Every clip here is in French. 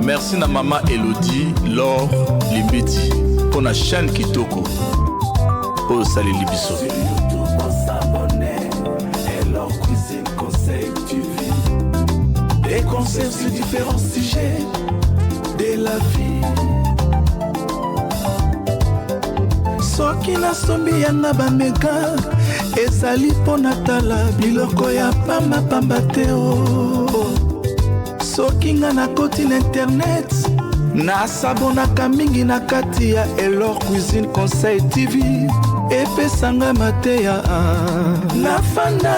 Merci na maman Elodie, Laure, Limbeti, pour la chaîne Kitoko. Oh, salut Libiso. Sur YouTube, on s'abonner. Et leur cuisine, conseil, tu vis. Des conseils sur différents sujets de la vie. Soki na sombi yanga bamega ezali mpo natala biloko ya pamba te o. Soki nga nakoti na internet nasabonaka mingi na kati ya Elor Cuisine Conseil TV epesanga mateya nafanda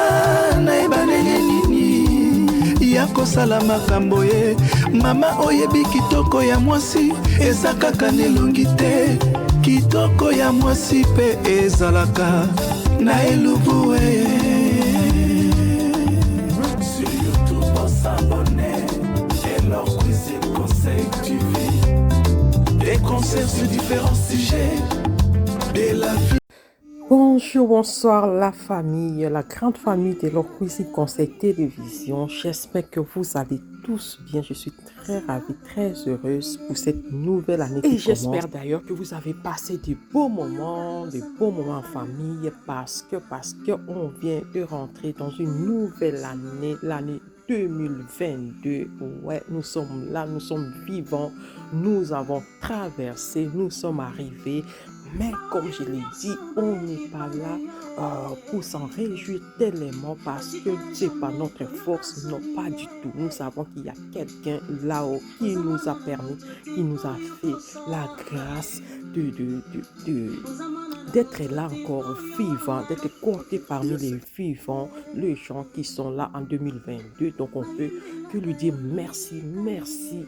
nayeba ndenge nini ya kosala makambo ye. Mama oyebi kitoko ya mwasi eza kaka nelongi te, kitoko ya mwasi pe ezalaka na elubu e. Sur YouTube on s'abonne Elor Cuisine Conseil TV. Des conseils sur différents sujets de la vie. Bonjour, bonsoir la famille, la grande famille de Elor Cuisine Conseil Télévision. J'espère que vous allez tous bien. Je suis très ravie, très heureuse pour cette nouvelle année. Et j'espère d'ailleurs que vous avez passé de beaux moments en famille parce que on vient de rentrer dans une nouvelle année, l'année 2022. Ouais, nous sommes là, nous sommes vivants, nous avons traversé, nous sommes arrivés. Mais comme je l'ai dit, on n'est pas là pour s'en réjouir tellement parce que c'est pas notre force, non pas du tout. Nous savons qu'il y a quelqu'un là-haut qui nous a permis, qui nous a fait la grâce d'être là encore vivant, d'être compté parmi les vivants, les gens qui sont là en 2022. Donc on peut que lui dire merci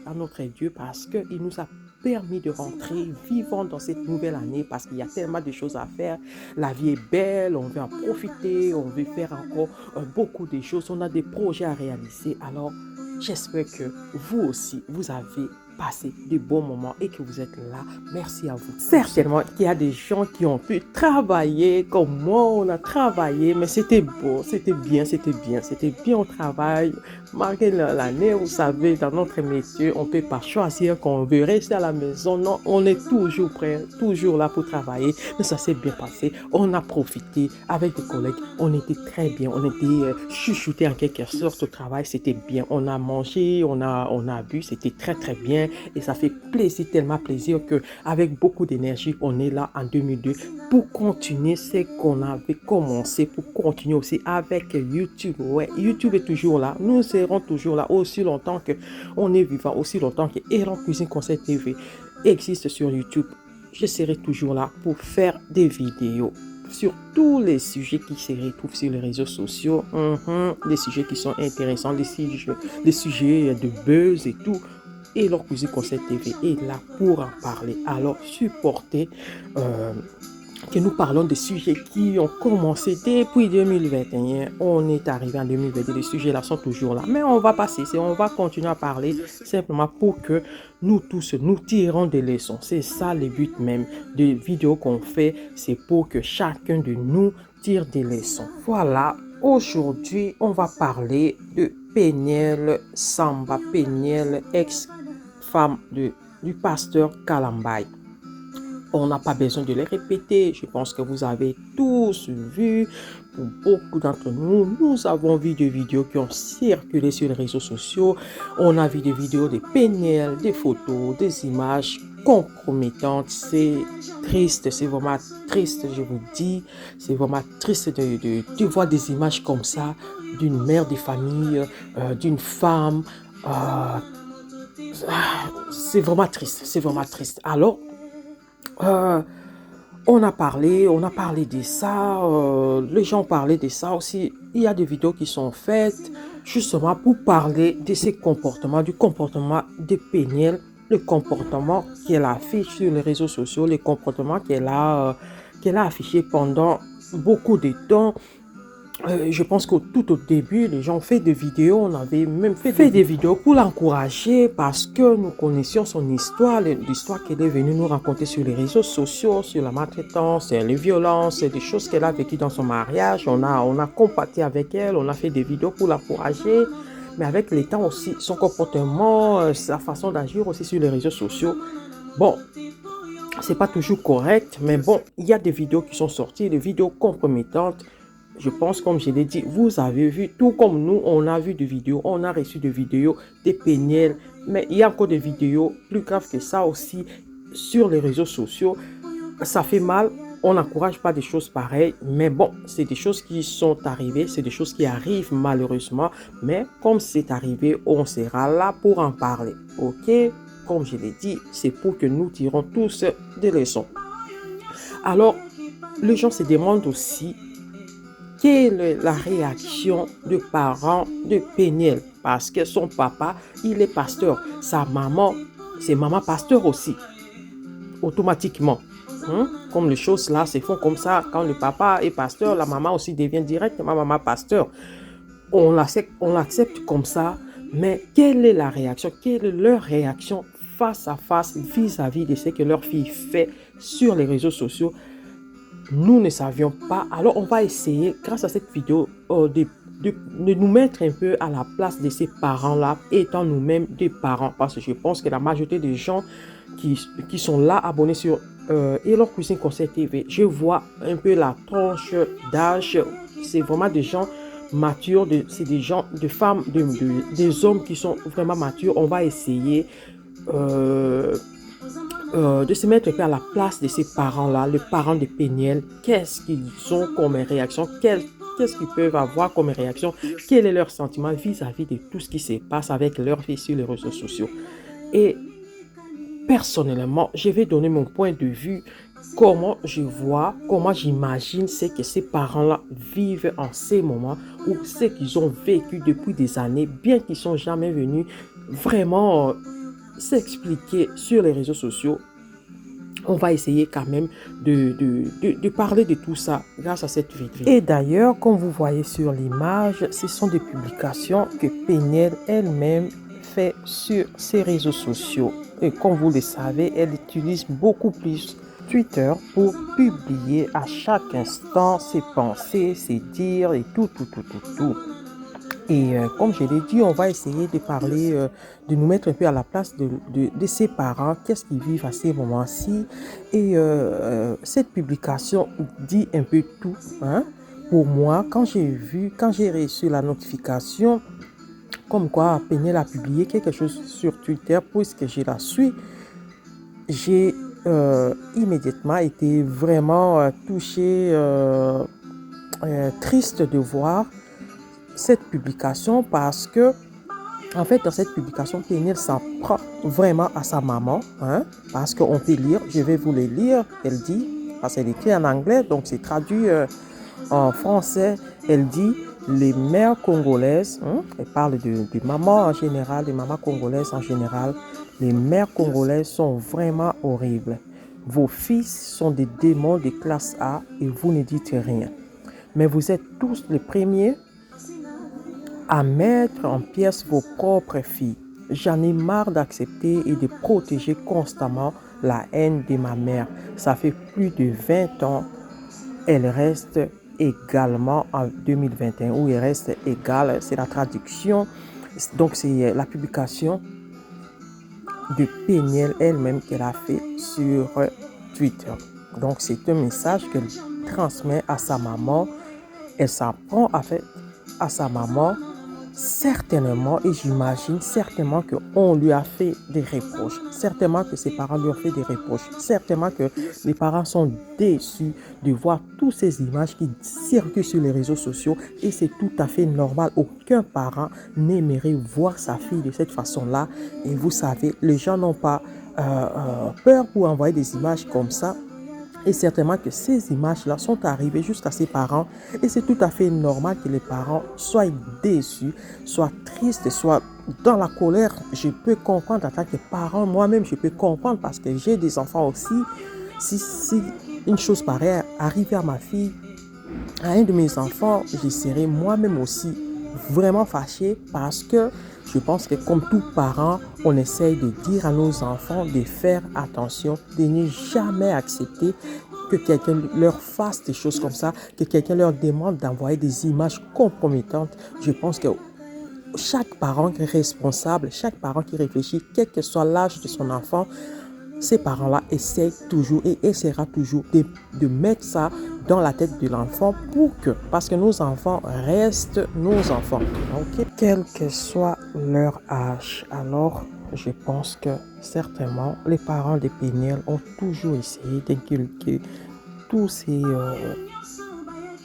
à notre Dieu parce qu'il nous a permis de rentrer vivant dans cette nouvelle année parce qu'il y a tellement de choses à faire. La vie est belle, on veut en profiter, on veut faire encore beaucoup de choses, on a des projets à réaliser. Alors j'espère que vous aussi, vous avez passé de bons moments et que vous êtes là. Merci à vous. Certainement qu'il y a des gens qui ont pu travailler comme moi, on a travaillé, mais c'était beau, c'était bien au travail. Malgré l'année, vous savez, dans notre métier, on ne peut pas choisir qu'on veut rester à la maison. Non, on est toujours prêt, toujours là pour travailler. Mais ça s'est bien passé. On a profité avec des collègues. On était très bien. On était chuchotés en quelque sorte au travail. C'était bien. On a mangé, on a bu. C'était très bien. Et ça fait plaisir, tellement plaisir qu'avec beaucoup d'énergie, on est là en 2002 pour continuer ce qu'on avait commencé, pour continuer aussi avec YouTube. Ouais, YouTube est toujours là. Nous serons toujours là aussi longtemps qu'on est vivant, aussi longtemps que Elor Cuisine Conseil TV existe sur YouTube. Je serai toujours là pour faire des vidéos sur tous les sujets qui se retrouvent sur les réseaux sociaux, des sujets qui sont intéressants, des sujets de buzz et tout. Et Elor Cuisine Conseil TV est là pour en parler. Alors supportez que nous parlons des sujets qui ont commencé depuis 2021. On est arrivé en 2022, les sujets là sont toujours là. Mais on va pas cesser, on va continuer à parler simplement pour que nous tous, nous tirons des leçons. C'est ça le but même des vidéos qu'on fait, c'est pour que chacun de nous tire des leçons. Voilà, aujourd'hui, on va parler de Peniel Samba, Peniel, ex-femme du pasteur Kalambay. On n'a pas besoin de les répéter. Je pense que vous avez tous vu. Pour beaucoup d'entre nous, nous avons vu des vidéos qui ont circulé sur les réseaux sociaux. On a vu des vidéos de Peniel, des photos, des images compromettantes. C'est triste, c'est vraiment triste, je vous dis. C'est vraiment triste de voir des images comme ça d'une mère de famille, d'une femme. C'est vraiment triste. Alors, on a parlé de ça, les gens parlaient de ça aussi. Il y a des vidéos qui sont faites justement pour parler de ces comportements, du comportement de Peniel, le comportement qu'elle affiche sur les réseaux sociaux, les comportements qu'elle a affiché pendant beaucoup de temps. Je pense que tout au début, les gens ont fait des vidéos, on avait même fait des vidéos pour l'encourager parce que nous connaissions son histoire, l'histoire qu'elle est venue nous raconter sur les réseaux sociaux, sur la maltraitance, les violences, des choses qu'elle a vécues dans son mariage. On a compati avec elle, on a fait des vidéos pour l'encourager. mais avec les temps aussi, son comportement, sa façon d'agir aussi sur les réseaux sociaux, bon, c'est pas toujours correct, mais bon, il y a des vidéos qui sont sorties, des vidéos compromettantes. Je pense, comme je l'ai dit, vous avez vu, tout comme nous, on a vu des vidéos, on a reçu des vidéos, des péniels, mais il y a encore des vidéos plus graves que ça aussi sur les réseaux sociaux. Ça fait mal, on n'encourage pas des choses pareilles, mais bon, c'est des choses qui sont arrivées, c'est des choses qui arrivent malheureusement, mais comme c'est arrivé, on sera là pour en parler, ok? Comme je l'ai dit, c'est pour que nous tirons tous des leçons. Alors, les gens se demandent aussi quelle est la réaction des parents de Péniel, parce que son papa, il est pasteur, sa maman, c'est maman pasteur aussi, automatiquement. Comme les choses là se font comme ça, quand le papa est pasteur, la maman aussi devient directement maman pasteur. On l'accepte comme ça, mais quelle est la réaction, quelle est leur réaction face à face vis-à-vis de ce que leur fille fait sur les réseaux sociaux? Nous ne savions pas. Alors on va essayer, grâce à cette vidéo, de nous mettre un peu à la place de ces parents-là, étant nous-mêmes des parents, parce que je pense que la majorité des gens qui sont là abonnés sur Hello Cuisine Conseil TV, je vois un peu la tranche d'âge. C'est vraiment des gens matures, c'est des gens, des femmes, des hommes qui sont vraiment matures. On va essayer de se mettre un peu à la place de ces parents-là, les parents de Péniel. Qu'est-ce qu'ils ont comme réaction? Qu'est-ce qu'ils peuvent avoir comme réaction? Quel est leur sentiment vis-à-vis de tout ce qui se passe avec leur fille sur les réseaux sociaux? Et personnellement, je vais donner mon point de vue, comment je vois, comment j'imagine ce que ces parents-là vivent en ces moments, ou ce qu'ils ont vécu depuis des années, bien qu'ils ne sont jamais venus vraiment s'expliquer sur les réseaux sociaux. On va essayer quand même de parler de tout ça grâce à cette vidéo. Et d'ailleurs, comme vous voyez sur l'image, ce sont des publications que Péniel elle-même fait sur ses réseaux sociaux. Et comme vous le savez, elle utilise beaucoup plus Twitter pour publier à chaque instant ses pensées, ses dires et tout. Et comme je l'ai dit, on va essayer de parler, de nous mettre un peu à la place de ses parents, qu'est-ce qu'ils vivent à ces moments-ci. Et cette publication dit un peu tout. Pour moi, quand j'ai reçu la notification, comme quoi Péniel a publié quelque chose sur Twitter, puisque je la suis, j'ai immédiatement été vraiment touché, triste de voir cette publication, parce que en fait dans cette publication Péniel s'en prend vraiment à sa maman, parce qu'on peut lire, je vais vous le lire. Elle dit, parce qu'elle écrit en anglais, donc c'est traduit en français. Elle dit: les mères congolaises, elle parle de mamans en général, des mamans congolaises en général, les mères congolaises sont vraiment horribles. Vos fils sont des démons de classe A et vous ne dites rien. Mais vous êtes tous les premiers à mettre en pièces vos propres filles. J'en ai marre d'accepter et de protéger constamment la haine de ma mère. Ça fait plus de 20 ans. Elle reste également en 2021, où elle reste égale. C'est la traduction. Donc c'est la publication de Péniel elle-même qu'elle a fait sur Twitter. Donc c'est un message qu'elle transmet à sa maman. Elle s'en prend en fait à sa maman, certainement, et j'imagine certainement qu'on lui a fait des reproches, certainement que ses parents lui ont fait des reproches, certainement que les parents sont déçus de voir toutes ces images qui circulent sur les réseaux sociaux, et c'est tout à fait normal. Aucun parent n'aimerait voir sa fille de cette façon-là, et vous savez, les gens n'ont pas peur pour envoyer des images comme ça. Et certainement que ces images-là sont arrivées juste à ses parents. Et c'est tout à fait normal que les parents soient déçus, soient tristes, soient dans la colère. Je peux comprendre en tant que parent. Moi-même, je peux comprendre parce que j'ai des enfants aussi. Si une chose pareille arrivait à ma fille, à un de mes enfants, je serais moi-même aussi vraiment fâché, parce que je pense que comme tout parent, on essaye de dire à nos enfants de faire attention, de ne jamais accepter que quelqu'un leur fasse des choses comme ça, que quelqu'un leur demande d'envoyer des images compromettantes. Je pense que chaque parent qui est responsable, chaque parent qui réfléchit, quel que soit l'âge de son enfant, ces parents-là essayent toujours et essaiera toujours de mettre ça dans la tête de l'enfant parce que nos enfants restent nos enfants, ok? Quel que soit leur âge. Alors, je pense que certainement, les parents de Péniel ont toujours essayé d'inculquer tous ces,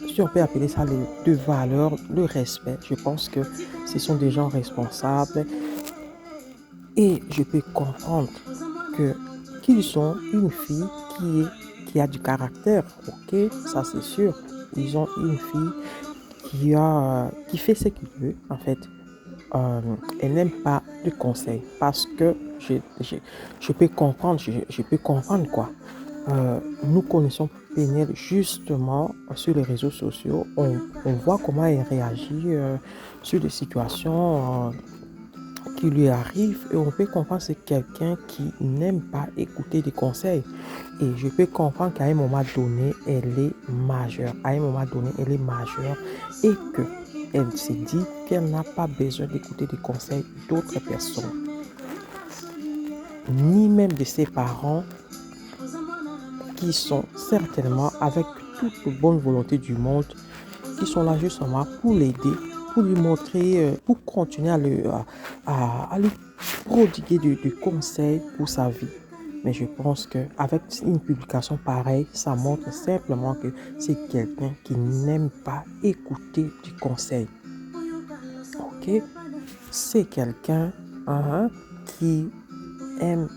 si on peut appeler ça les deux valeurs, le respect. Je pense que ce sont des gens responsables et je peux comprendre qu'ils sont une fille qui a du caractère, ok, ça c'est sûr. Ils ont une fille qui fait ce qu'il veut, en fait. Elle n'aime pas le conseil parce que je peux comprendre, je peux comprendre quoi. Nous connaissons Péniel justement sur les réseaux sociaux. On voit comment elle réagit sur des situations qui lui arrivent et on peut comprendre que c'est quelqu'un qui n'aime pas écouter des conseils. Et je peux comprendre qu'à un moment donné, elle est majeure. À un moment donné, elle est majeure et qu'elle se dit qu'elle n'a pas besoin d'écouter des conseils d'autres personnes, ni même de ses parents, qui sont certainement avec toute bonne volonté du monde, qui sont là justement pour l'aider, pour lui montrer, pour continuer à lui prodiguer des conseils pour sa vie. Mais je pense qu'avec une publication pareille, ça montre simplement que c'est quelqu'un qui n'aime pas écouter du conseil. Ok? C'est quelqu'un qui aime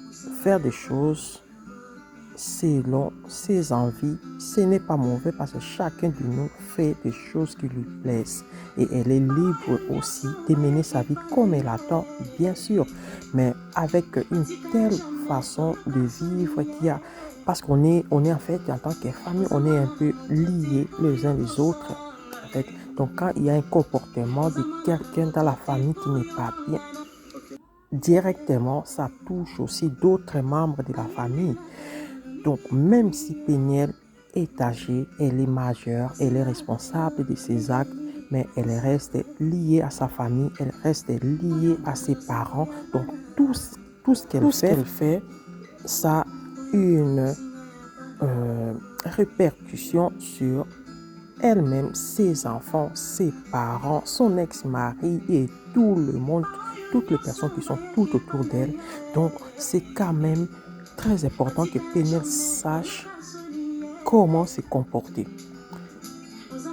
faire des choses selon ses envies. Ce n'est pas mauvais parce que chacun de nous fait des choses qui lui plaisent. Et elle est libre aussi de mener sa vie comme elle attend, bien sûr. Mais avec une telle façon de vivre parce qu'on est en fait, en tant que famille, on est un peu liés les uns les autres. En fait. Donc quand il y a un comportement de quelqu'un dans la famille qui n'est pas bien, directement, ça touche aussi d'autres membres de la famille. Donc, même si Péniel est âgée, elle est majeure, elle est responsable de ses actes, mais elle reste liée à sa famille, elle reste liée à ses parents. Donc, tout ce qu'elle fait, ça a une répercussion sur elle-même, ses enfants, ses parents, son ex-mari et tout le monde, toutes les personnes qui sont tout autour d'elle. Donc, c'est quand même très important que Péniel sache comment se comporter.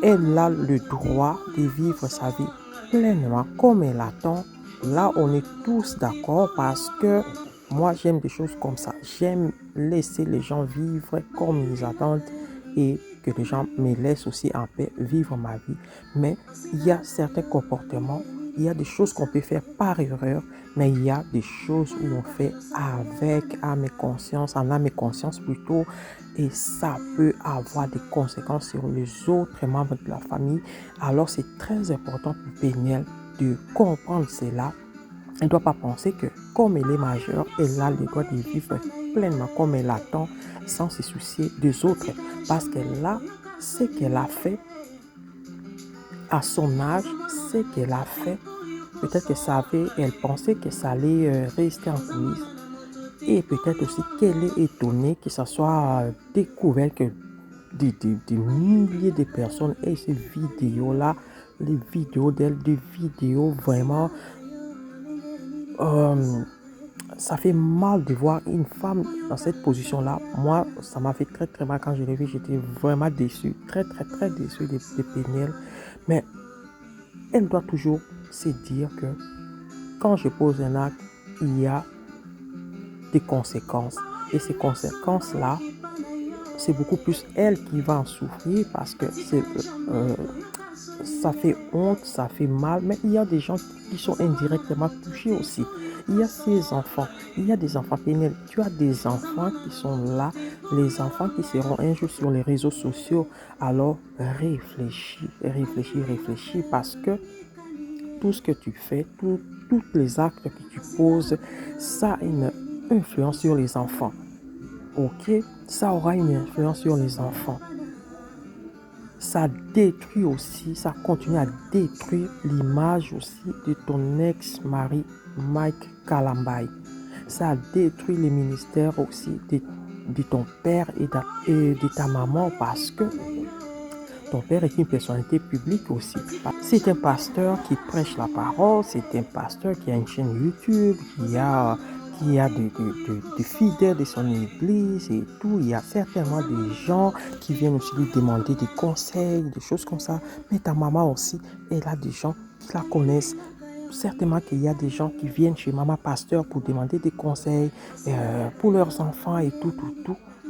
Elle a le droit de vivre sa vie pleinement comme elle attend. Là, on est tous d'accord parce que moi, j'aime des choses comme ça. J'aime laisser les gens vivre comme ils attendent et que les gens me laissent aussi en paix vivre ma vie. Mais il y a certains comportements, il y a des choses qu'on peut faire par erreur, mais il y a des choses où on fait avec âme et conscience, en âme et conscience plutôt, et ça peut avoir des conséquences sur les autres membres de la famille. Alors c'est très important pour Péniel de comprendre cela. Elle ne doit pas penser que comme elle est majeure, elle a le droit de vivre pleinement comme elle attend sans se soucier des autres. Parce qu'elle a ce qu'elle a fait à son âge, ce qu'elle a fait. Peut-être elle pensait que ça allait rester en coulisses. Et peut-être aussi qu'elle est étonnée que ça soit découvert que des milliers de personnes aient ces vidéos-là, les vidéos d'elle, des vidéos vraiment... ça fait mal de voir une femme dans cette position-là. Moi, ça m'a fait très très mal quand je l'ai vu. J'étais vraiment déçu, très très très déçu de Péniel. Mais elle doit toujours se dire que quand je pose un acte, il y a des conséquences. Et ces conséquences-là, c'est beaucoup plus elle qui va en souffrir parce que ça fait honte, ça fait mal. Mais il y a des gens qui sont indirectement touchés aussi. Il y a ces enfants, il y a des enfants Péniel. Tu as des enfants qui sont là, les enfants qui seront un jour sur les réseaux sociaux. Alors réfléchis parce que tout ce que tu fais, tous les actes que tu poses, ça a une influence sur les enfants. Ok? Ça aura une influence sur les enfants. ça détruit aussi, ça continue à détruire l'image aussi de ton ex-mari Mike Kalambay. Ça détruit le ministère aussi de ton père et de ta maman parce que ton père est une personnalité publique aussi. C'est un pasteur qui prêche la parole, c'est un pasteur qui a une chaîne YouTube, qui a des fidèles de son église et tout. Il y a certainement des gens qui viennent aussi lui demander des conseils, des choses comme ça. Mais ta maman aussi, elle a des gens qui la connaissent. Certainement qu'il y a des gens qui viennent chez Maman Pasteur pour demander des conseils pour leurs enfants et tout.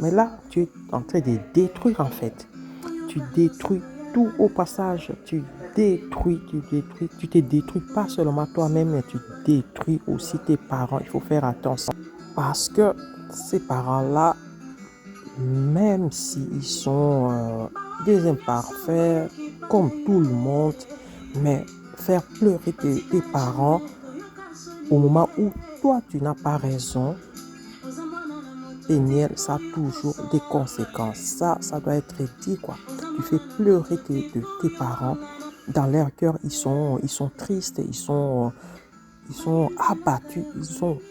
Mais là, tu es en train de détruire en fait. Tu détruis tout au passage. Tu te détruis pas seulement toi-même, mais tu détruis aussi tes parents. Il faut faire attention parce que ces parents-là, même s'ils sont des imparfaits, comme tout le monde, mais faire pleurer tes parents au moment où toi tu n'as pas raison, Péniel, ça a toujours des conséquences. Ça doit être dit quoi. Tu fais pleurer tes parents. Dans leur cœur, ils sont tristes, ils sont abattus,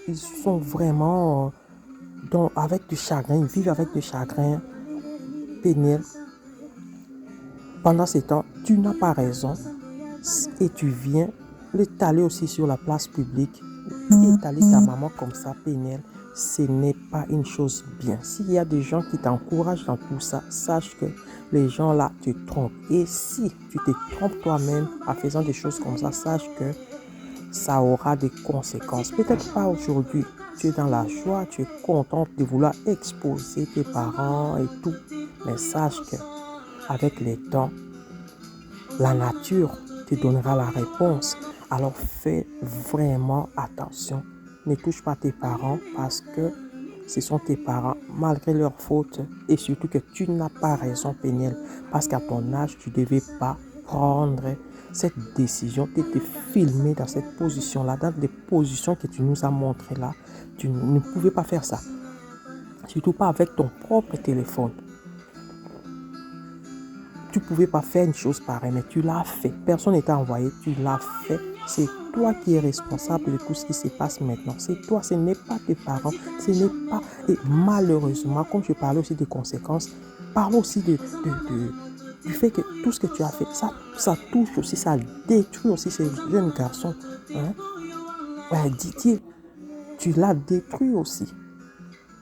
ils sont vraiment avec du chagrin, ils vivent avec du chagrin. Péniel, pendant ce temps, tu n'as pas raison et tu viens l'étaler aussi sur la place publique, étaler ta maman comme ça, Péniel. Ce n'est pas une chose bien. S'il y a des gens qui t'encouragent dans tout ça, sache que les gens là te trompent. Et si tu te trompes toi-même en faisant des choses comme ça, sache que ça aura des conséquences. Peut-être pas aujourd'hui. Tu es dans la joie, tu es contente de vouloir exposer tes parents et tout. Mais sache que avec les temps, la nature te donnera la réponse. Alors fais vraiment attention. Ne touche pas tes parents parce que ce sont tes parents malgré leurs fautes et surtout que tu n'as pas raison, Péniel, parce qu'à ton âge, tu ne devais pas prendre cette décision de te filmer dans cette position-là, dans des positions que tu nous as montrées là. Tu ne pouvais pas faire ça, surtout pas avec ton propre téléphone. Tu ne pouvais pas faire une chose pareille, mais tu l'as fait. Personne ne t'a envoyé, tu l'as fait. C'est toi qui es responsable de tout ce qui se passe maintenant. C'est toi, ce n'est pas tes parents, ce n'est pas... Et malheureusement, comme je parlais aussi des conséquences, parle aussi du fait que tout ce que tu as fait, ça touche aussi, ça détruit aussi ces jeunes garçons. Hein? Ouais, Didier, tu l'as détruit aussi.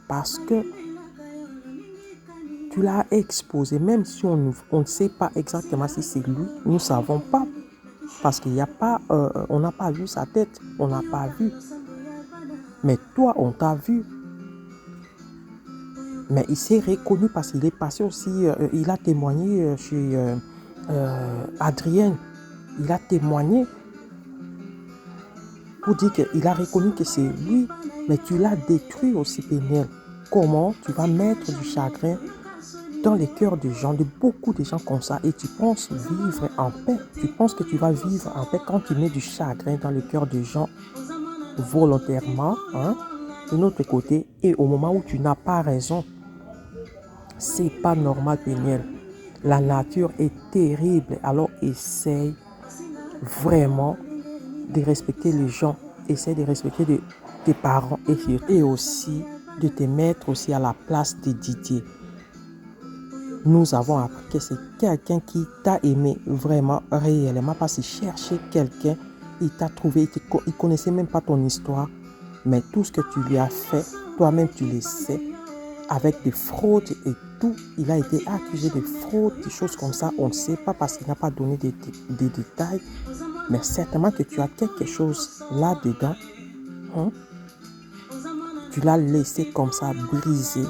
Parce que tu l'as exposé, même si on ne sait pas exactement si c'est lui, nous ne savons pas. Parce qu'il n'y a pas, on n'a pas vu sa tête, on n'a pas vu. Mais toi, on t'a vu. Mais il s'est reconnu parce qu'il est passé aussi, il a témoigné chez Adrienne. Il a témoigné pour dire qu'il a reconnu que c'est lui. Mais tu l'as détruit aussi, Péniel. Comment tu vas mettre du chagrin dans les cœurs des gens, de beaucoup de gens comme ça, et tu penses vivre en paix. Tu penses que tu vas vivre en paix quand tu mets du chagrin dans le cœur des gens volontairement, hein, de notre côté, et au moment où tu n'as pas raison. C'est pas normal, Péniel. La nature est terrible, alors essaye vraiment de respecter les gens, essaye de respecter tes parents et aussi de te mettre aussi à la place de Didier. Nous avons appris que c'est quelqu'un qui t'a aimé vraiment, réellement, parce qu'il cherchait quelqu'un, il t'a trouvé, il ne connaissait même pas ton histoire, mais tout ce que tu lui as fait, toi-même tu le sais, avec des fraudes et tout, il a été accusé de fraude, des choses comme ça, on ne sait pas parce qu'il n'a pas donné des détails, mais certainement que tu as quelque chose là-dedans, hein? Tu l'as laissé comme ça, brisé,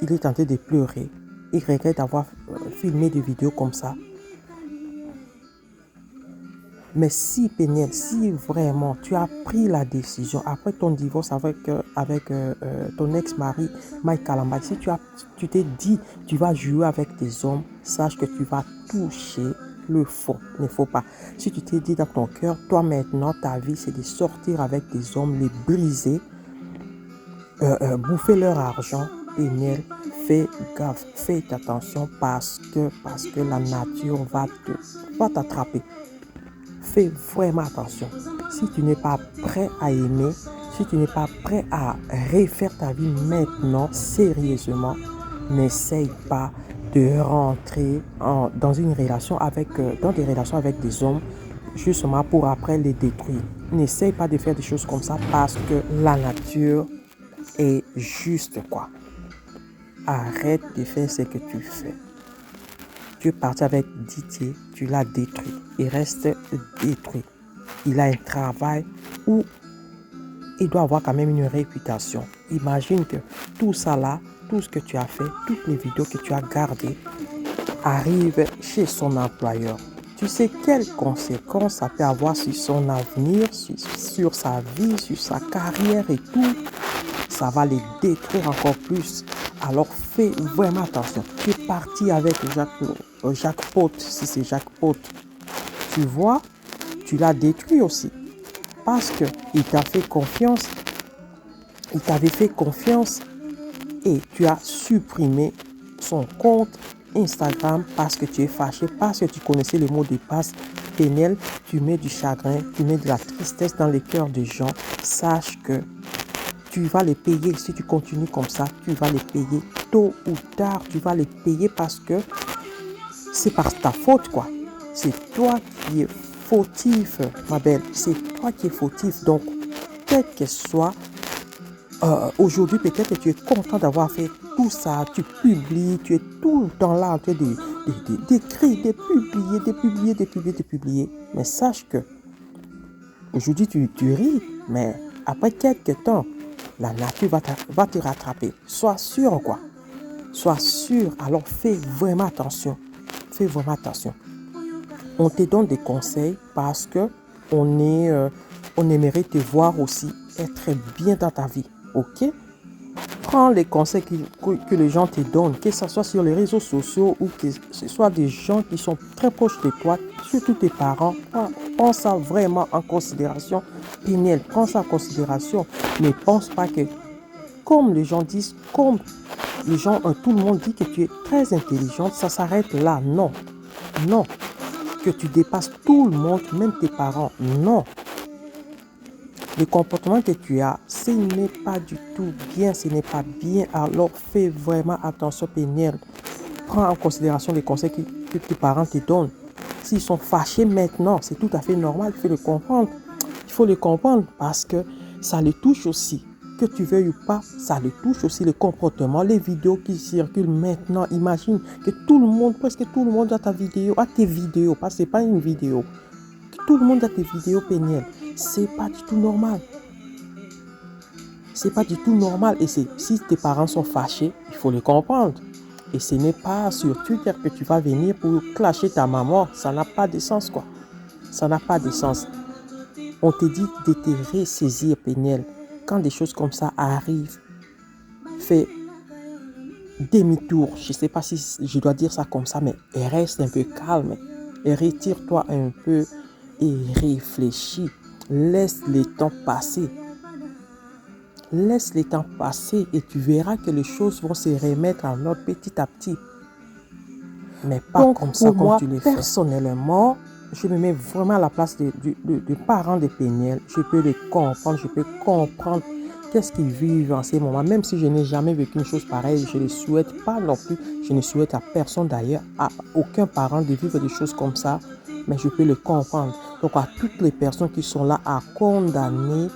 il est tenté de pleurer. Il regrette d'avoir filmé des vidéos comme ça. Mais si, Péniel, si vraiment tu as pris la décision après ton divorce avec ton ex-mari, Mike Kalambay, si tu t'es dit tu vas jouer avec des hommes, sache que tu vas toucher le fond. Il ne faut pas. Si tu t'es dit dans ton cœur, toi maintenant, ta vie, c'est de sortir avec des hommes, les briser, bouffer leur argent, Péniel, fais gaffe, fais attention parce que la nature va t'attraper. Fais vraiment attention. Si tu n'es pas prêt à aimer, si tu n'es pas prêt à refaire ta vie maintenant, sérieusement, n'essaye pas de rentrer dans dans des relations avec des hommes justement pour après les détruire. N'essaye pas de faire des choses comme ça parce que la nature est juste quoi. Arrête de faire ce que tu fais. Tu es parti avec Didier, tu l'as détruit. Il reste détruit. Il a un travail où il doit avoir quand même une réputation. Imagine que tout ça là, tout ce que tu as fait, toutes les vidéos que tu as gardées, arrivent chez son employeur. Tu sais quelles conséquences ça peut avoir sur son avenir, sur sa vie, sur sa carrière et tout. Ça va les détruire encore plus. Alors fais vraiment attention. Tu es parti avec Jacques Pot, si c'est Jacques Pot. Tu vois, tu l'as détruit aussi. Parce qu'il t'a fait confiance. Il t'avait fait confiance et tu as supprimé son compte Instagram parce que tu es fâché, parce que tu connaissais le mot de passe péniel. Tu mets du chagrin, tu mets de la tristesse dans les cœurs des gens. Sache que tu vas les payer. Si tu continues comme ça, tu vas les payer tôt ou tard. Tu vas les payer parce que c'est par ta faute, quoi. C'est toi qui es fautif, ma belle. C'est toi qui es fautif. Donc, quel que soit, aujourd'hui, peut-être que tu es content d'avoir fait tout ça. Tu publies, tu es tout le temps là en train d'écrire, de publier. Mais sache que aujourd'hui, tu ris, mais après quelques temps, la nature va te rattraper. Sois sûr, quoi. Sois sûr. Alors, fais vraiment attention. Fais vraiment attention. On te donne des conseils parce que on aimerait te voir aussi être bien dans ta vie. Ok? Prends les conseils que les gens te donnent, que ce soit sur les réseaux sociaux ou que ce soit des gens qui sont très proches de toi, surtout tes parents. Prends ça vraiment en considération. Péniel, prends ça en considération. Ne pense pas que, comme les gens disent, comme les gens, tout le monde dit que tu es très intelligente, ça s'arrête là. Non. Non. Que tu dépasses tout le monde, même tes parents. Non. Le comportement que tu as, ce n'est pas du tout bien, ce n'est pas bien. Alors fais vraiment attention, péniel. Prends en considération les conseils que tes parents te donnent. S'ils sont fâchés maintenant, c'est tout à fait normal, il faut le comprendre. Il faut le comprendre parce que ça les touche aussi. Que tu veuilles ou pas, ça les touche aussi, le comportement, les vidéos qui circulent maintenant. Imagine que tout le monde, presque tout le monde a tes vidéos, parce que ce n'est pas une vidéo. Que tout le monde a tes vidéos, péniel. C'est pas du tout normal. C'est pas du tout normal. Et si tes parents sont fâchés, il faut le comprendre. Et ce n'est pas sur Twitter que tu vas venir pour clasher ta maman. Ça n'a pas de sens, quoi. Ça n'a pas de sens. On te dit de te ressaisir, péniel. Quand des choses comme ça arrivent, fais demi-tour. Je ne sais pas si je dois dire ça comme ça, mais reste un peu calme. Et retire-toi un peu et réfléchis. Laisse le temps passer. Laisse le temps passer et tu verras que les choses vont se remettre en ordre petit à petit. Mais pas donc, comme ça, comme tu le fais. Personnellement, je me mets vraiment à la place des parents de Péniel. Je peux les comprendre, je peux comprendre qu'est-ce qu'ils vivent en ces moments. Même si je n'ai jamais vécu une chose pareille, je ne souhaite pas non plus. Je ne souhaite à personne d'ailleurs, à aucun parent de vivre des choses comme ça. Mais je peux le comprendre. Donc à toutes les personnes qui sont là à condamner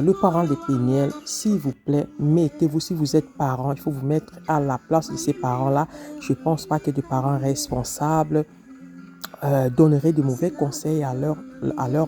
le parent de Péniel, s'il vous plaît, mettez-vous, si vous êtes parent, il faut vous mettre à la place de ces parents-là. Je ne pense pas que des parents responsables donneraient de mauvais conseils à leur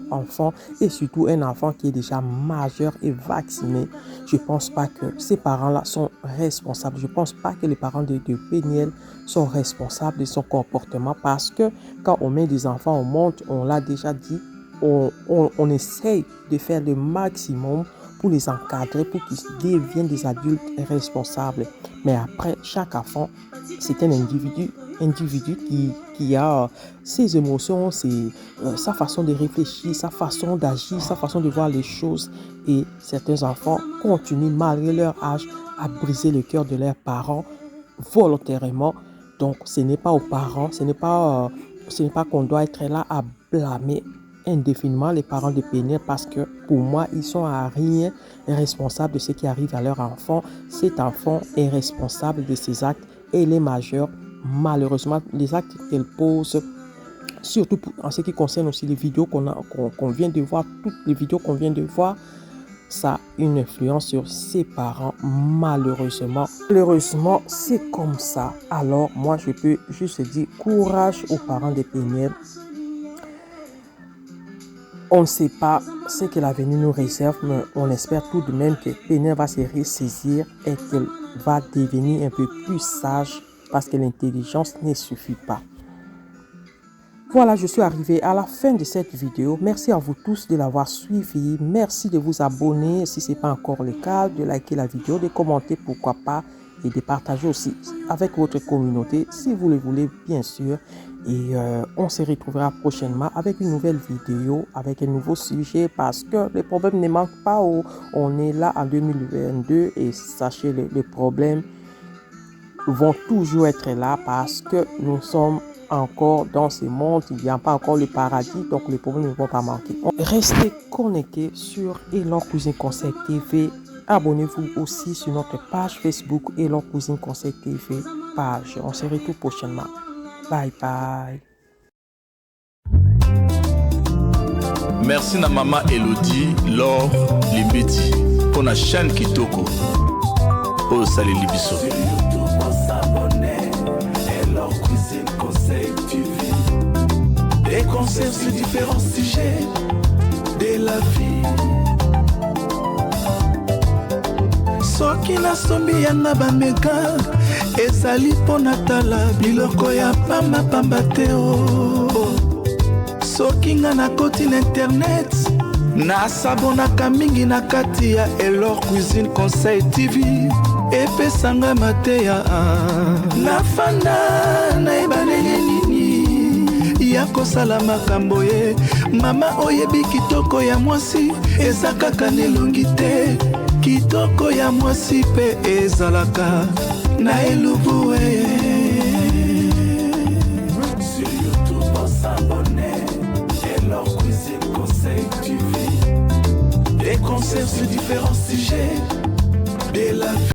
enfant, et surtout un enfant qui est déjà majeur et vacciné. Je ne pense pas que ces parents-là sont responsables. Je ne pense pas que les parents de Péniel sont responsables de son comportement, parce que quand on met des enfants au monde, on l'a déjà dit, on essaye de faire le maximum pour les encadrer, pour qu'ils deviennent des adultes responsables. Mais après, chaque enfant, c'est un individu qui a ses émotions, sa façon de réfléchir, sa façon d'agir, sa façon de voir les choses. Et certains enfants continuent, malgré leur âge, à briser le cœur de leurs parents volontairement. Donc, ce n'est pas aux parents, ce n'est pas qu'on doit être là à blâmer indéfiniment les parents de Péniel parce que pour moi, ils sont à rien responsables de ce qui arrive à leur enfant. Cet enfant est responsable de ses actes et les majeurs, malheureusement, les actes qu'elle pose, surtout en ce qui concerne aussi les vidéos qu'on vient de voir, toutes les vidéos qu'on vient de voir, ça a une influence sur ses parents, malheureusement. Malheureusement, c'est comme ça. Alors, moi, je peux juste dire courage aux parents de Péniel. On ne sait pas ce que l'avenir nous réserve, mais on espère tout de même que Péniel va se ressaisir et qu'elle va devenir un peu plus sage parce que l'intelligence ne suffit pas. Voilà, je suis arrivé à la fin de cette vidéo. Merci à vous tous de l'avoir suivi. Merci de vous abonner si ce n'est pas encore le cas, de liker la vidéo, de commenter, pourquoi pas, et de partager aussi avec votre communauté si vous le voulez, bien sûr. Et on se retrouvera prochainement avec une nouvelle vidéo, avec un nouveau sujet, parce que les problèmes ne manquent pas. On est là en 2022 et sachez, les problèmes vont toujours être là parce que nous sommes encore dans ce monde, il n'y a pas encore le paradis, donc les problèmes ne vont pas manquer. Restez connectés sur Elon Cuisine Conseil TV. Abonnez-vous aussi sur notre page Facebook Elon Cuisine Conseil TV page. On se retrouve prochainement. Bye bye. Merci na maman Elodie Laure Limbeti pour la chaîne Kitoko. Oh saleli biso. Des concerts sur différents sujets de la vie. Soki nasombi yanga bameka ezali pona tala biloko ya pamba pamba te o. Soki nga nakoti na internet nasabonaka mingi na kati ya Elor Cuisine Conseil TV epesanga mateya nafanda nayebanenge nini ya kosala makambo ye mama oyebi kitoko ya mwasi eza kaka nelongi te kitoko ya mwasi pe ezalaka na elubu sur YouTube on s'abonne Elor Cuisine Conseil TV des concerts sur différents